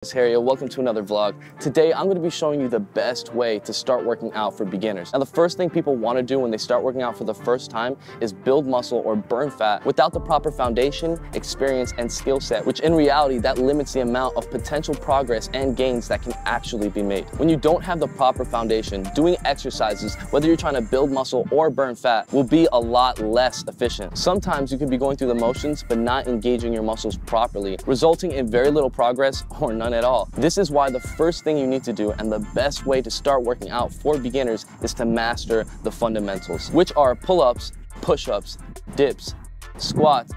It's Harry, welcome to another vlog. Today I'm going to be showing you the best way to start working out for beginners. Now the first thing people want to do when they start working out for the first time is build muscle or burn fat without the proper foundation, experience, and skill set, which in reality that limits the amount of potential progress and gains that can actually be made. When you don't have the proper foundation, doing exercises, whether you're trying to build muscle or burn fat, will be a lot less efficient. Sometimes you could be going through the motions but not engaging your muscles properly, resulting in very little progress or none at all. This is why the first thing you need to do and the best way to start working out for beginners is to master the fundamentals, which are pull-ups, push-ups, dips, squats,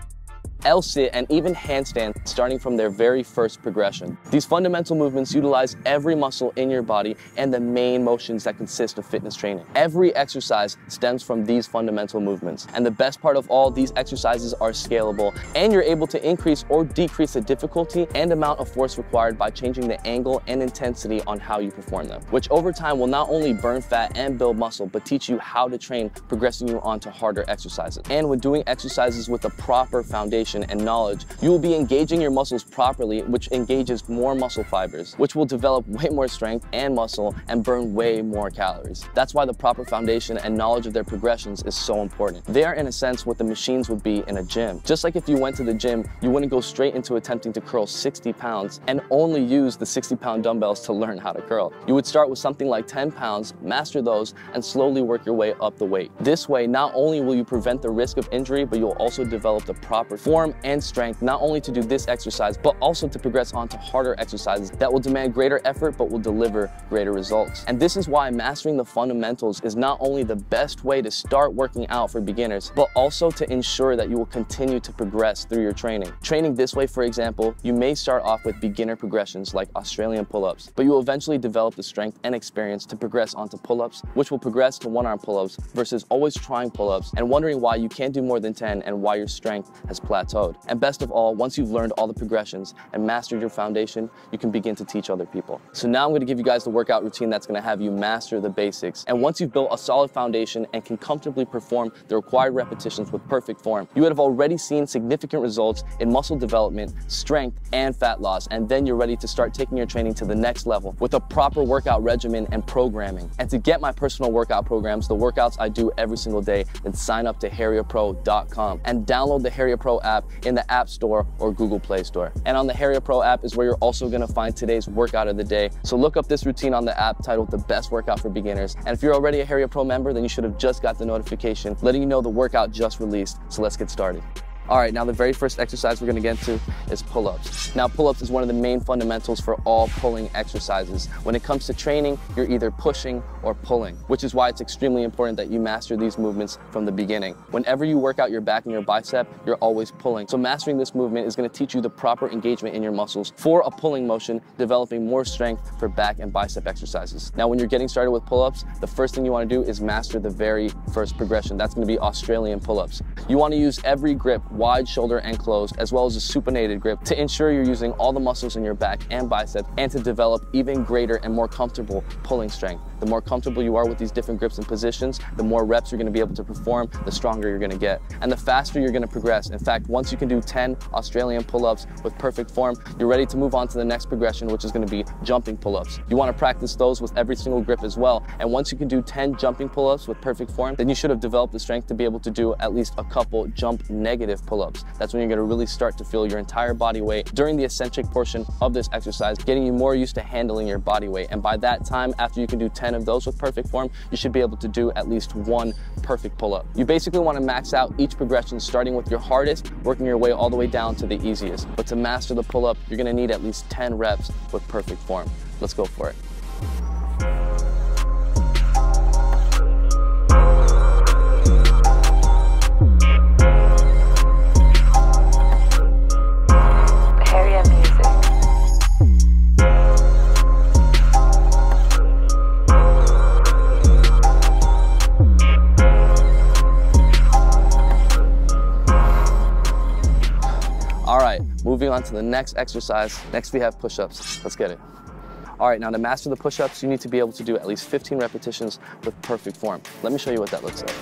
Lsit, and even handstand, starting from their very first progression. These fundamental movements utilize every muscle in your body and the main motions that consist of fitness training. Every exercise stems from these fundamental movements. And the best part of all, these exercises are scalable, and you're able to increase or decrease the difficulty and amount of force required by changing the angle and intensity on how you perform them, which over time will not only burn fat and build muscle, but teach you how to train, progressing you onto harder exercises. And when doing exercises with the proper foundation and knowledge, you will be engaging your muscles properly, which engages more muscle fibers, which will develop way more strength and muscle and burn way more calories. That's why the proper foundation and knowledge of their progressions is so important. They are in a sense what the machines would be in a gym. Just like if you went to the gym, you wouldn't go straight into attempting to curl 60 pounds and only use the 60-pound dumbbells to learn how to curl. You would start with something like 10 pounds, master those, and slowly work your way up the weight. This way, not only will you prevent the risk of injury, but you'll also develop the proper form and strength, not only to do this exercise, but also to progress onto harder exercises that will demand greater effort, but will deliver greater results. And this is why mastering the fundamentals is not only the best way to start working out for beginners, but also to ensure that you will continue to progress through your training. Training this way, for example, you may start off with beginner progressions like Australian pull-ups, but you will eventually develop the strength and experience to progress onto pull-ups, which will progress to one-arm pull-ups versus always trying pull-ups and wondering why you can't do more than 10 and why your strength has plateaued. And best of all, once you've learned all the progressions and mastered your foundation, you can begin to teach other people. So now I'm going to give you guys the workout routine that's going to have you master the basics. And once you've built a solid foundation and can comfortably perform the required repetitions with perfect form, you would have already seen significant results in muscle development, strength, and fat loss. And then you're ready to start taking your training to the next level with a proper workout regimen and programming. And to get my personal workout programs, the workouts I do every single day, then sign up to harrierpro.com and download the Harrier Pro app in the App Store or Google Play Store. And on the Harrier Pro app is where you're also going to find today's workout of the day. So look up this routine on the app titled The Best Workout for Beginners. And if you're already a Harrier Pro member, then you should have just got the notification letting you know the workout just released. So let's get started. All right, now the very first exercise we're gonna get into is pull-ups. Now, pull-ups is one of the main fundamentals for all pulling exercises. When it comes to training, you're either pushing or pulling, which is why it's extremely important that you master these movements from the beginning. Whenever you work out your back and your bicep, you're always pulling. So mastering this movement is gonna teach you the proper engagement in your muscles for a pulling motion, developing more strength for back and bicep exercises. Now, when you're getting started with pull-ups, the first thing you wanna do is master the very first progression. That's gonna be Australian pull-ups. You wanna use every grip, wide, shoulder, and closed, as well as a supinated grip to ensure you're using all the muscles in your back and biceps and to develop even greater and more comfortable pulling strength. The more comfortable you are with these different grips and positions, the more reps you're gonna be able to perform, the stronger you're gonna get, and the faster you're gonna progress. In fact, once you can do 10 Australian pull-ups with perfect form, you're ready to move on to the next progression, which is gonna be jumping pull-ups. You wanna practice those with every single grip as well, and once you can do 10 jumping pull-ups with perfect form, then you should have developed the strength to be able to do at least a couple jump negative pull-ups. That's when you're gonna really start to feel your entire body weight during the eccentric portion of this exercise, getting you more used to handling your body weight. And by that time, after you can do 10 of those with perfect form, you should be able to do at least one perfect pull-up. You basically wanna max out each progression, starting with your hardest, working your way all the way down to the easiest. But to master the pull-up, you're gonna need at least 10 reps with perfect form. Let's go for it. All right, moving on to the next exercise. Next we have push-ups. Let's get it. All right, now to master the push-ups, you need to be able to do at least 15 repetitions with perfect form. Let me show you what that looks like.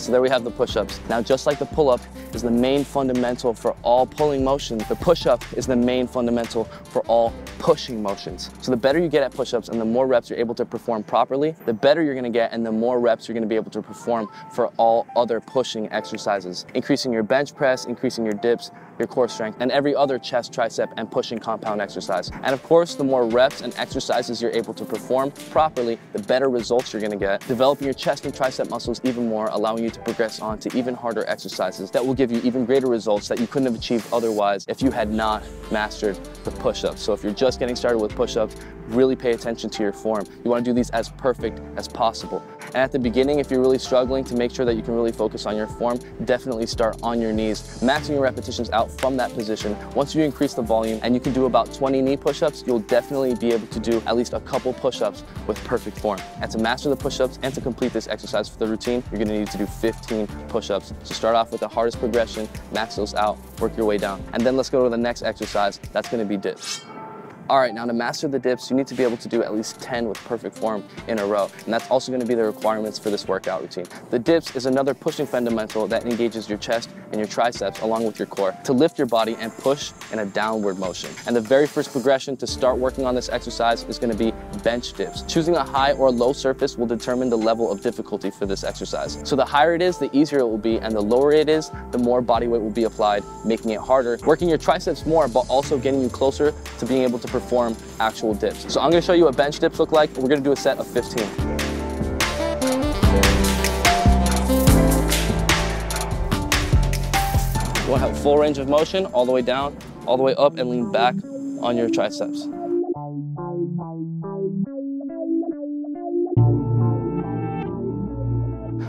So there we have the push-ups. Now, just like the pull-up is the main fundamental for all pulling motions, the push-up is the main fundamental for all pushing motions. So the better you get at push-ups and the more reps you're able to perform properly, the better you're gonna get and the more reps you're gonna be able to perform for all other pushing exercises, increasing your bench press, increasing your dips, your core strength, and every other chest, tricep, and pushing compound exercise. And of course, the more reps and exercises you're able to perform properly, the better results you're gonna get, developing your chest and tricep muscles even more, allowing you to progress on to even harder exercises that will give you even greater results that you couldn't have achieved otherwise if you had not mastered the push-ups. So if you're just getting started with push-ups, really pay attention to your form. You want to do these as perfect as possible. And at the beginning, if you're really struggling to make sure that you can really focus on your form, definitely start on your knees, maxing your repetitions out from that position. Once you increase the volume and you can do about 20 knee push-ups, you'll definitely be able to do at least a couple push-ups with perfect form. And to master the push-ups and to complete this exercise for the routine, you're going to need to do 15 push-ups. So start off with the hardest progression, max those out, work your way down. And then let's go to the next exercise. That's going to be dips. All right, now to master the dips, you need to be able to do at least 10 with perfect form in a row. And that's also gonna be the requirements for this workout routine. The dips is another pushing fundamental that engages your chest and your triceps along with your core to lift your body and push in a downward motion. And the very first progression to start working on this exercise is gonna be bench dips. Choosing a high or low surface will determine the level of difficulty for this exercise. So the higher it is, the easier it will be, and the lower it is, the more body weight will be applied, making it harder, working your triceps more, but also getting you closer to being able to perform actual dips. So I'm gonna show you what bench dips look like. We're gonna do a set of 15. You wanna have full range of motion, all the way down, all the way up, and lean back on your triceps.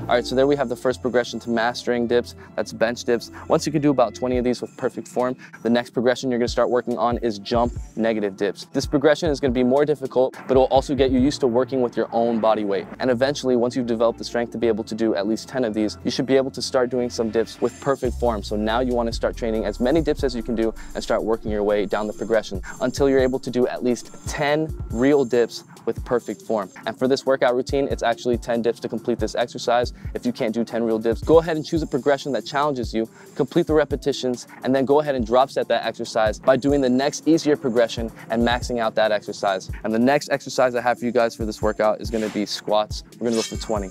All right, so there we have the first progression to mastering dips. That's bench dips. Once you can do about 20 of these with perfect form, the next progression you're gonna start working on is jump negative dips. This progression is gonna be more difficult, but it will also get you used to working with your own body weight. And eventually, once you've developed the strength to be able to do at least 10 of these, you should be able to start doing some dips with perfect form. So now you wanna start training as many dips as you can do and start working your way down the progression until you're able to do at least 10 real dips with perfect form. And for this workout routine, it's actually 10 dips to complete this exercise. If you can't do 10 real dips, go ahead and choose a progression that challenges you, complete the repetitions, and then go ahead and drop set that exercise by doing the next easier progression and maxing out that exercise. And the next exercise I have for you guys for this workout is gonna be squats. We're gonna go for 20.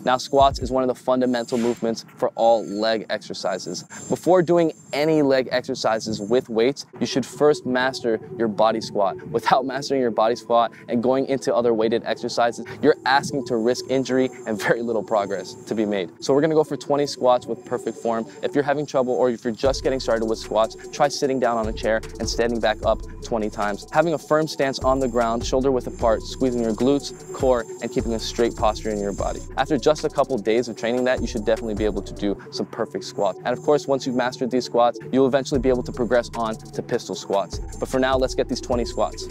Now, squats is one of the fundamental movements for all leg exercises. Before doing any leg exercises with weights, you should first master your body squat. Without mastering your body squat and going into other weighted exercises, you're asking to risk injury and very little progress to be made. So we're gonna go for 20 squats with perfect form. If you're having trouble or if you're just getting started with squats, try sitting down on a chair and standing back up 20 times. Having a firm stance on the ground, shoulder width apart, squeezing your glutes, core, and keeping a straight posture in your body. After just a couple days of training that, you should definitely be able to do some perfect squats. And of course, once you've mastered these squats, you'll eventually be able to progress on to pistol squats. But for now, let's get these 20 squats.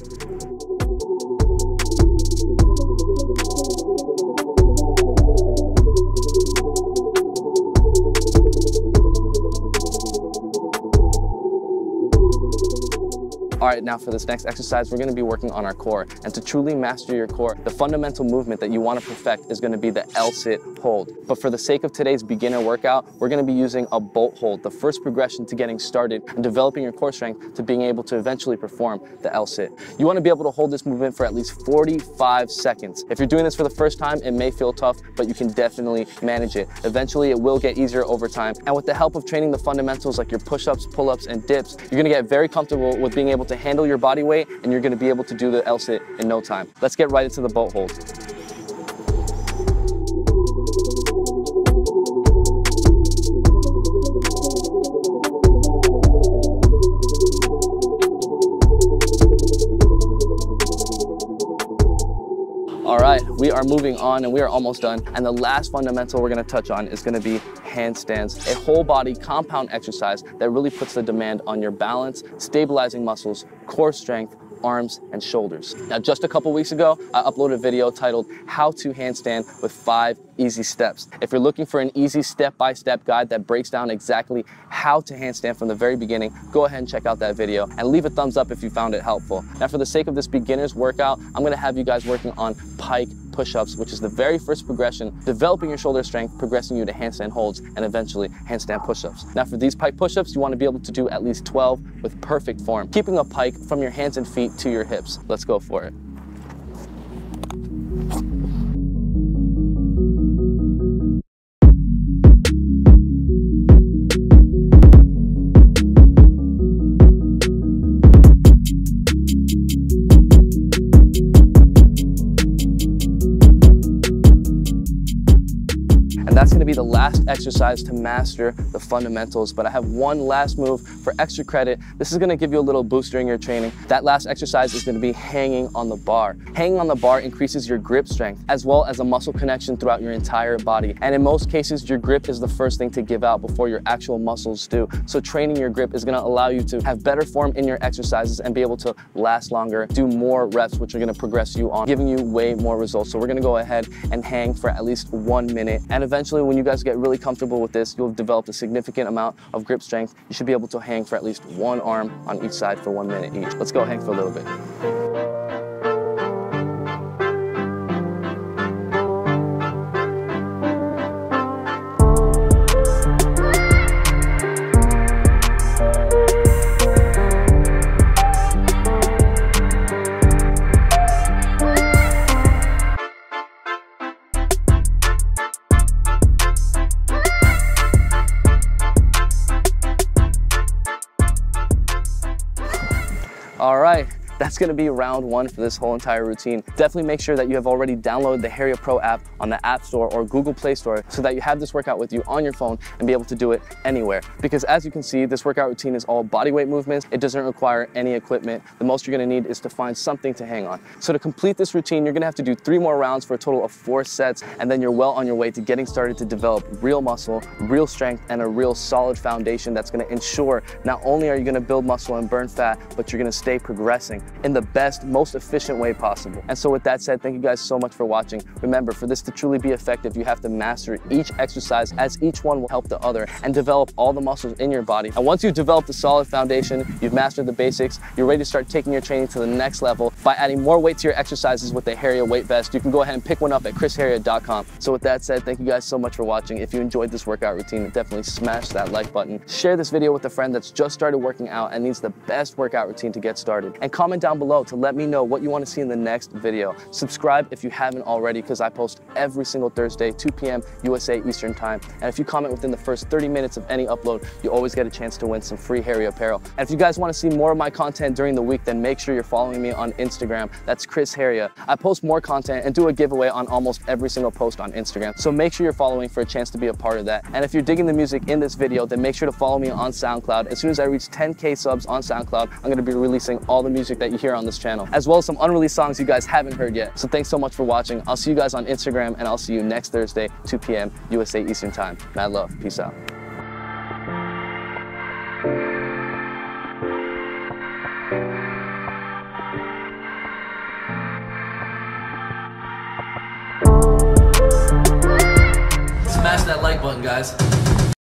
All right, now for this next exercise, we're gonna be working on our core. And to truly master your core, the fundamental movement that you wanna perfect is gonna be the Lsit hold. But for the sake of today's beginner workout, we're gonna be using a bolt hold, the first progression to getting started and developing your core strength to being able to eventually perform the Lsit. You wanna be able to hold this movement for at least 45 seconds. If you're doing this for the first time, it may feel tough, but you can definitely manage it. Eventually, it will get easier over time. And with the help of training the fundamentals like your push-ups, pull-ups, and dips, you're gonna get very comfortable with being able to handle your body weight, and you're gonna be able to do the Lsit in no time. Let's get right into the bolt hold. All right, we are moving on and we are almost done. And the last fundamental we're gonna touch on is gonna be handstands, a whole body compound exercise that really puts the demand on your balance, stabilizing muscles, core strength, arms, and shoulders. Now, just a couple weeks ago, I uploaded a video titled How to Handstand with 5 Easy Steps. If you're looking for an easy step-by-step guide that breaks down exactly how to handstand from the very beginning, go ahead and check out that video and leave a thumbs up if you found it helpful. Now, for the sake of this beginner's workout, I'm gonna have you guys working on pike push-ups, which is the very first progression, developing your shoulder strength, progressing you to handstand holds, and eventually handstand push-ups. Now for these pike push-ups, you want to be able to do at least 12 with perfect form, keeping a pike from your hands and feet to your hips. Let's go for it. That's going to be the last exercise to master the fundamentals, but I have one last move for extra credit. This is going to give you a little boost during your training. That last exercise is going to be hanging on the bar. Hanging on the bar increases your grip strength as well as a muscle connection throughout your entire body. And in most cases, your grip is the first thing to give out before your actual muscles do. So training your grip is going to allow you to have better form in your exercises and be able to last longer, do more reps, which are going to progress you on, giving you way more results. So we're going to go ahead and hang for at least 1 minute, and eventually when you guys get really comfortable with this, you'll have developed a significant amount of grip strength. You should be able to hang for at least one arm on each side for 1 minute each. Let's go hang for a little bit. All right, that's gonna be round 1 for this whole entire routine. Definitely make sure that you have already downloaded the Harrier Pro app on the App Store or Google Play Store so that you have this workout with you on your phone and be able to do it anywhere. Because as you can see, this workout routine is all bodyweight movements. It doesn't require any equipment. The most you're gonna need is to find something to hang on. So to complete this routine, you're gonna have to do 3 more rounds for a total of 4 sets, and then you're well on your way to getting started to develop real muscle, real strength, and a real solid foundation that's gonna ensure not only are you gonna build muscle and burn fat, but you're gonna stay progressing in the best, most efficient way possible. And so with that said, thank you guys so much for watching. Remember, for this to truly be effective, you have to master each exercise as each one will help the other and develop all the muscles in your body. And once you've developed a solid foundation, you've mastered the basics, you're ready to start taking your training to the next level by adding more weight to your exercises with the Harrier weight vest. You can go ahead and pick one up at chrisharrier.com. So with that said, thank you guys so much for watching. If you enjoyed this workout routine, definitely smash that like button. Share this video with a friend that's just started working out and needs the best workout routine to get started. And comment down below to let me know what you want to see in the next video. Subscribe if you haven't already, because I post every single Thursday, 2 p.m. USA Eastern Time. And if you comment within the first 30 minutes of any upload, you always get a chance to win some free Harrier apparel. And if you guys want to see more of my content during the week, then make sure you're following me on Instagram. That's Chris Harrier. I post more content and do a giveaway on almost every single post on Instagram. So make sure you're following for a chance to be a part of that. And if you're digging the music in this video, then make sure to follow me on SoundCloud. As soon as I reach 10K subs on SoundCloud, I'm going to be releasing all the music that you hear on this channel, as well as some unreleased songs you guys haven't heard yet. So thanks so much for watching. I'll see you guys on Instagram, and I'll see you next Thursday, 2 p.m. USA Eastern Time. Mad love. Peace out. Smash that like button, guys.